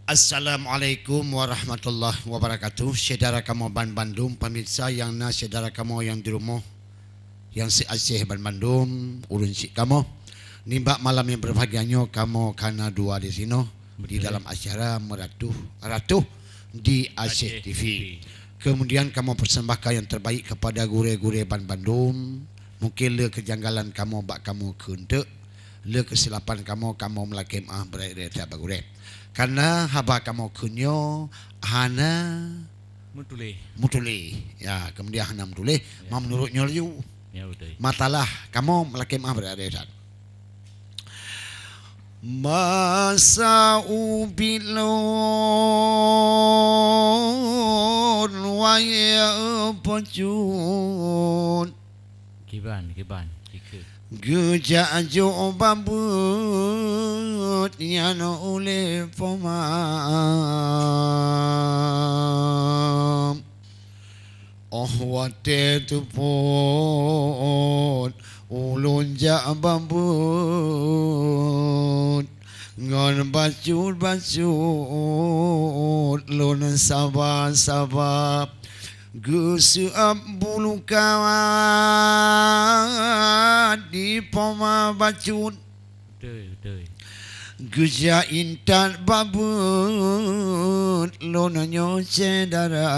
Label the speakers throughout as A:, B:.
A: Assalamualaikum warahmatullahi wabarakatuh. Saudara kamu Ban Bandung, pemirsa yang saudara kamu yang di rumah, yang si Aceh Ban Bandung, ulun si kamu. Nimba malam yang berbahagianya kamu karena dua di sini di dalam acara Meratu di Aceh TV. Kemudian kamu persembahkan yang terbaik kepada gure-gure Ban Bandung. Mungkin le kejanggalan kamu bak kamu kentek, le kesilapan kamu melakem berada di gure. Karena haba kamu kunyo hana mutule ya, kemudian hana mutule ya. Mau menurutnya liu ya udah matalah kamu melakem berada di masa ubilon waya pacun kiban Gejak jo bambut yang oleh pemam wate tu pun ulun jak bambut ngon bacut lun sabar Gusuap bulu kawan di poma bacut Geja intan babut lonanyo cedara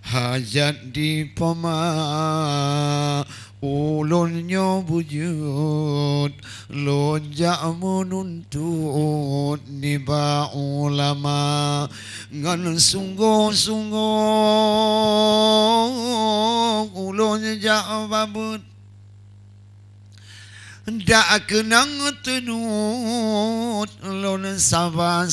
A: hajat di poma ulunnya bujut lonjak menuntut niba ulama ngan sungguh ulunnya jak babut dak kenang tenut lon sabar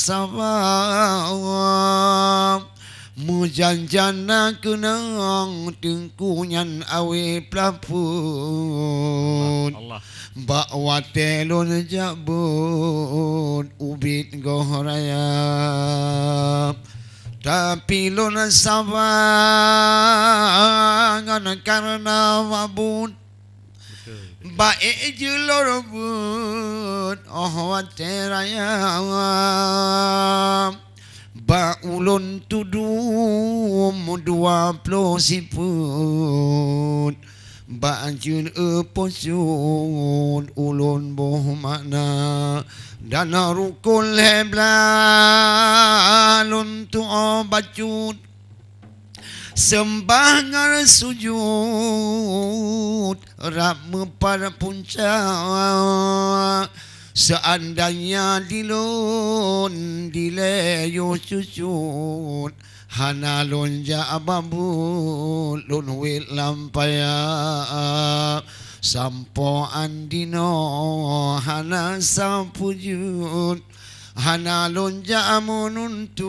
A: mujanjana kenang tengkunyan awe plafun bakwa telon jabut ubit gohraya tapi lon sabangan karena wabut baik je lorobut wateraya ba ulun tudum 20 siput ba anjun eposun ulun boh makna dan rukul heblalun tu bacut sembah ngar sujud rap para puncak seandainya dilon dileyo cucut hana lonja abambul lun wit lampaya sampo andino hana sampujud hana lonja menuntut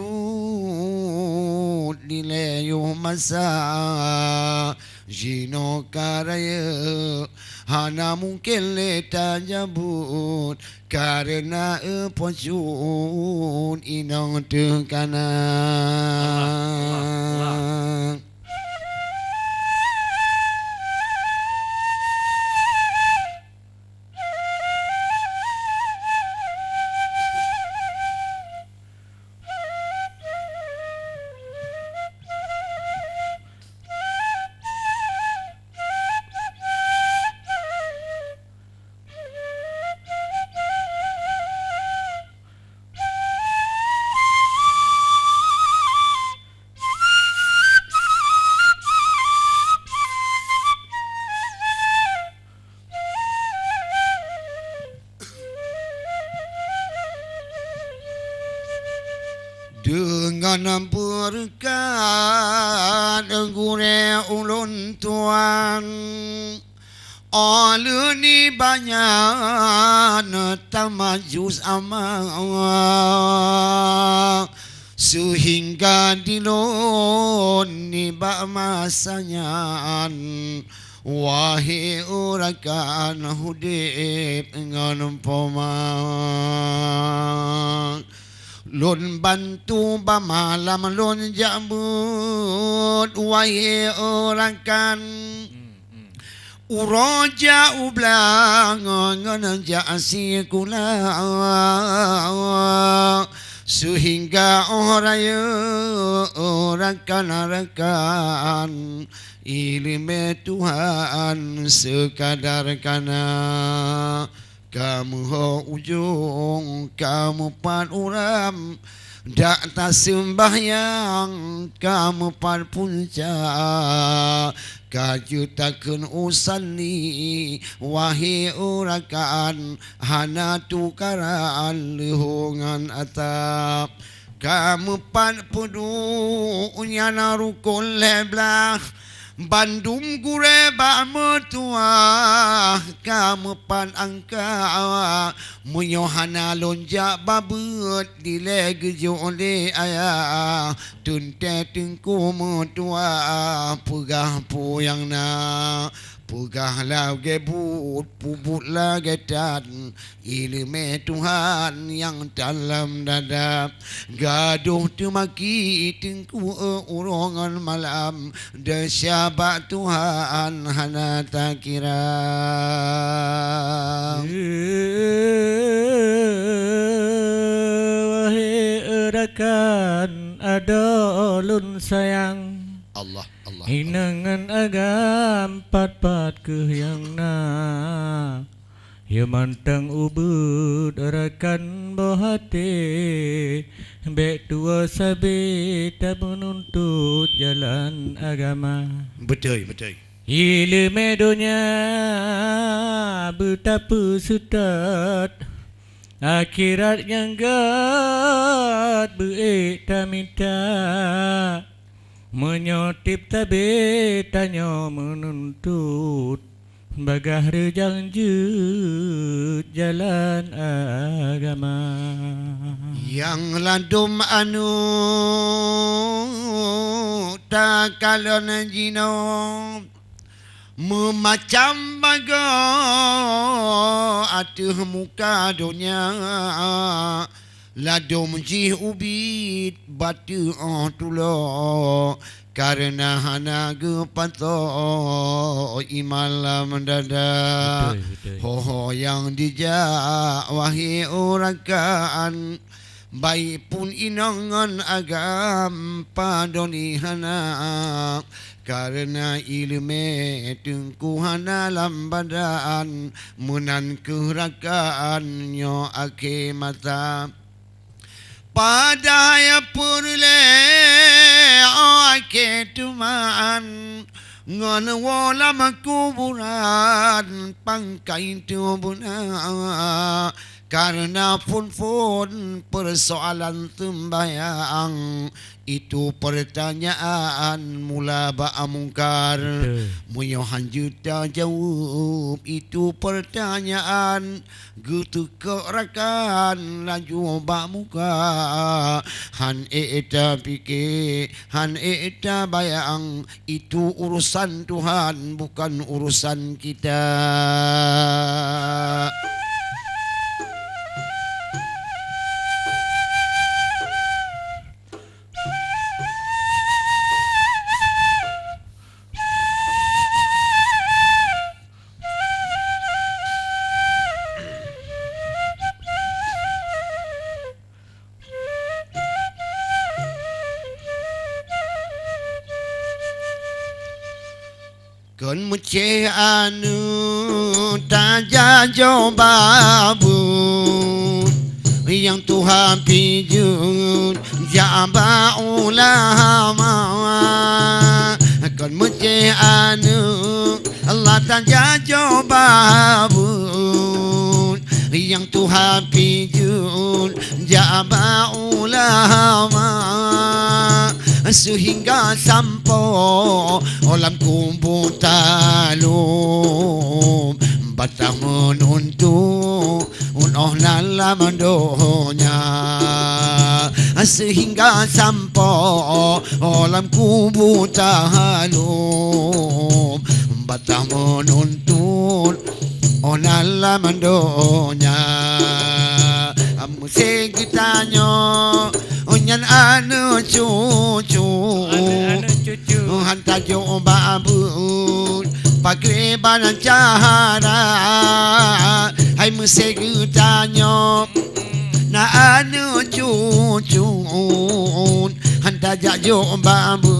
A: dileyo masa jino karaya hana mungkin leta jabut karena pocun inang tekanan. Dengan berkat gure ulun tuan aluni banyak tamajus amal sehingga dilon niba masanya wahai urakan hudip ngan pomang lon bantu bamalam lon jambut wahai orang kan Uroja ublang ngonja asikula sehingga orang rekan ilmu Tuhan sekadar kana kamu ho ujung kamu pan uram dak tak sembahyang kamu pan puncak kajutakeun usani wahai urakan hana tukaran lehungan atap kamu pan pudu nyana rukun leblah Bandung gure ba metua kamu pan angka munyohana lonja babut dilege jole aya tunte tengku metua pugah puyang na pugah la gebut pubut la gedan ilmu Tuhan yang dalam dada gaduh temaki tengku urongan malam desyabat Tuhan hana tak kira
B: wahai rekan ada ulun sayang
A: Allah
B: hinangan agam pat-pat kehyang na ya mantang ubud rekan bohate bek tua sabi tak menuntut jalan agama
A: betul
B: ilmu dunia betapa sudat akhirat yang gad beik tak minta menyotip tabe tanya menuntut bagah rejang jut jalan agama
A: yang landum anu tak kalon jino memacam baga atuh muka dunia ladum jih ubit batu tulo karena hana gepato imalam dada ho yang dijak wahai urakan baik pun inangan agam padoni hana karena ilmu tengkuhana lambadan munan kerakaan nyo ake mata padaya purle ake tuman ngon wala makuburan pangkai tubuna karena pun persoalan sembahyang itu pertanyaan mula ba'amungkar muyohan juta jawab itu pertanyaan gitu kerakan laju ba'muka han eta pikir han eta bayang itu urusan Tuhan bukan urusan kita. Kon muce anu taja jobabu yang Tuhan pijun jaba ulama kon muce anu Allah taja jobabu yang Tuhan pijun jaba ulama sehingga sampo olam kumbu talum batang menuntuk unoh nala mandonya sehingga sampo olam kumbu talum batang menuntuk onala mandonya musik gitanyo onyan anu cucu hantar jo babun pagriban cahara hai mesegu tanyo na anu cucun handa jajo bambu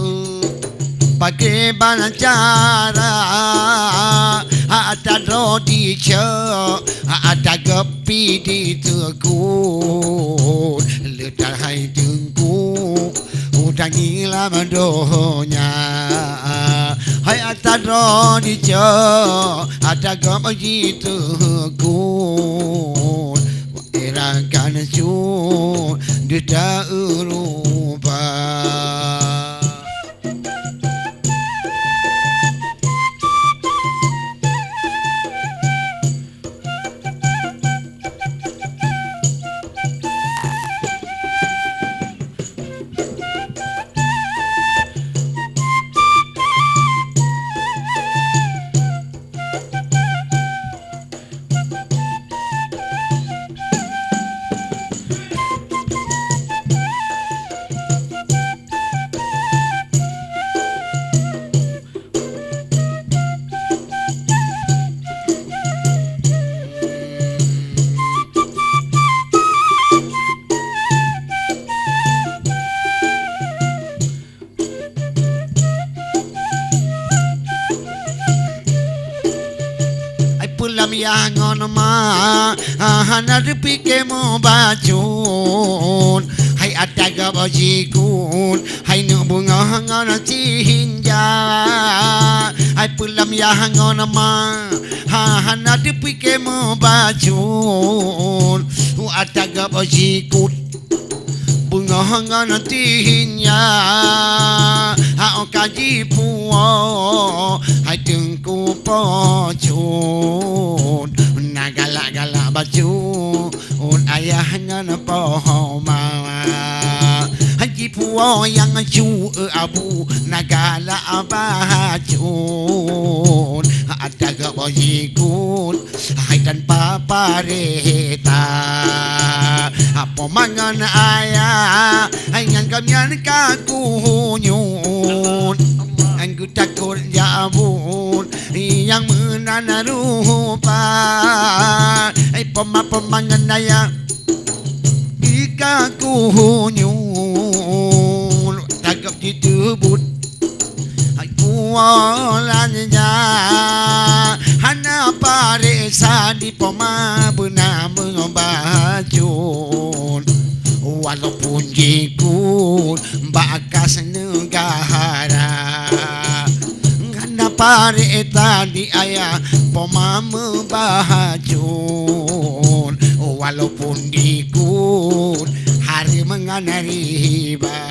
A: pagriban cara ada rodi ce ada gepi di tekun ledah hai dengku udah gila mendonya hai ada rodi ce ada gepi di tekun irakan cu deda urupa pulam yang on ma hana dipike mo bajun hai ataga bajikun hai nu bunga hangon tinja hai pulam yang on ma hana dipike mo bajun ataga bajikun bunga hangon tinja ha kaji puo hai tengku pocun nagalak-galak baju ayahnya poho mama haji puo yang ju abu nagalak bajun ada gak bajikun hai tanpa pareta apa mangan ayah hai ngangkamian kakunyun anggu takut jabun yang menana rupa ai pemangan daya ika kunyun tagap ditebut ai kualanya hana paresa di poma benar mengobajun walaupun jikun bakas negara ngana pareta di ayah pemama bahajun walaupun dikun hari mengana riba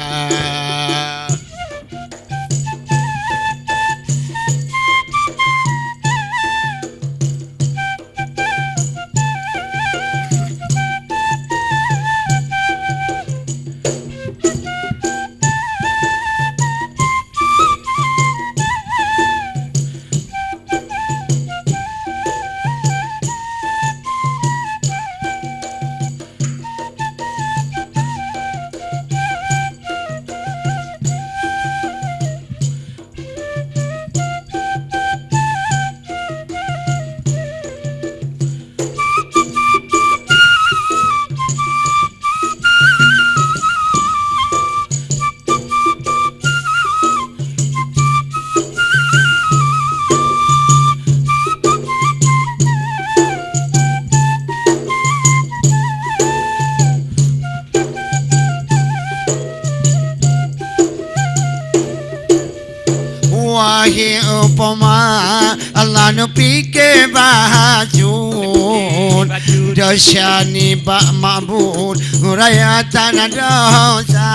A: wahai upama Allah nu pike bajun dosyani bak mabun raya tanah dosa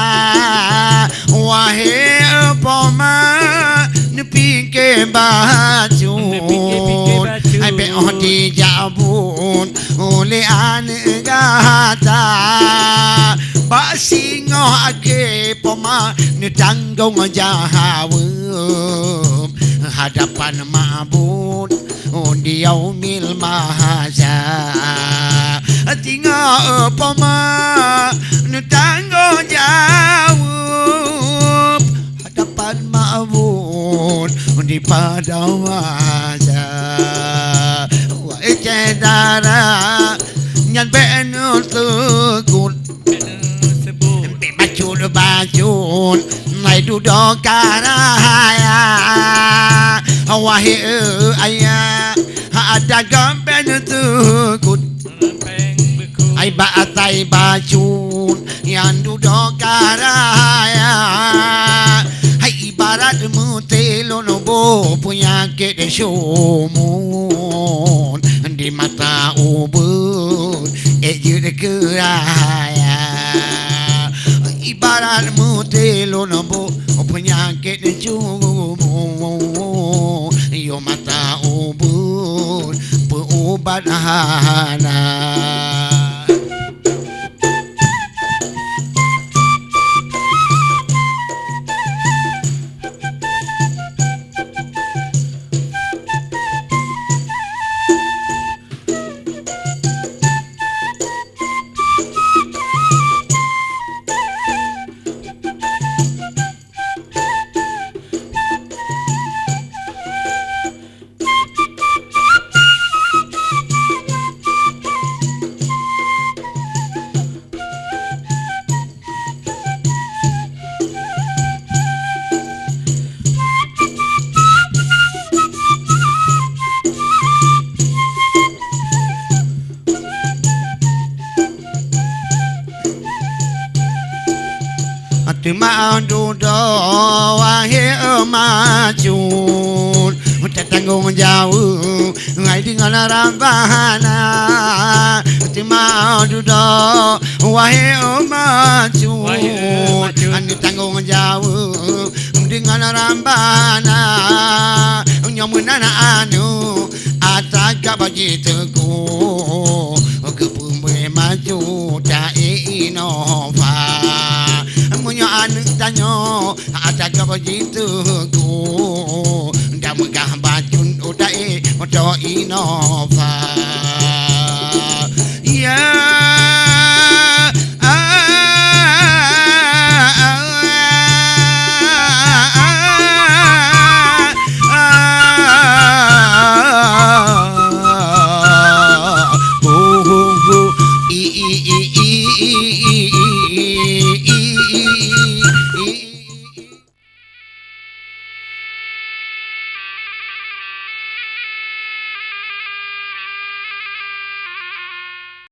A: wahai upama nu pike bajun ai be odi jabun oleh anegata bak singo ake poma nu tanggung jahawum hadapan mabun di yaumil mahza tinggal poma nu tanggung jawab hadapan mabun di daripada wajah wa cedara nyan benu tegut bacun mai duduk karaya wahai ayah ada gamben tegut ai batai bacun yang duduk karaya hai ibarat mutelon bo punya ke sumun di mata ubud ejud keraya ibarat mutelon bo penyakit sumun yo mata ubud perubat hana. Mau duduk wahai majun tak tanggung jauh ngai dengan rambana mau duduk wahai majun anu tanggung jauh dengan rambana nyamunana anu ataka bagi teguh kepumbe maju dai inova munyo anu tanyo ada ka begitu ku ndak megah bajun udai odo inova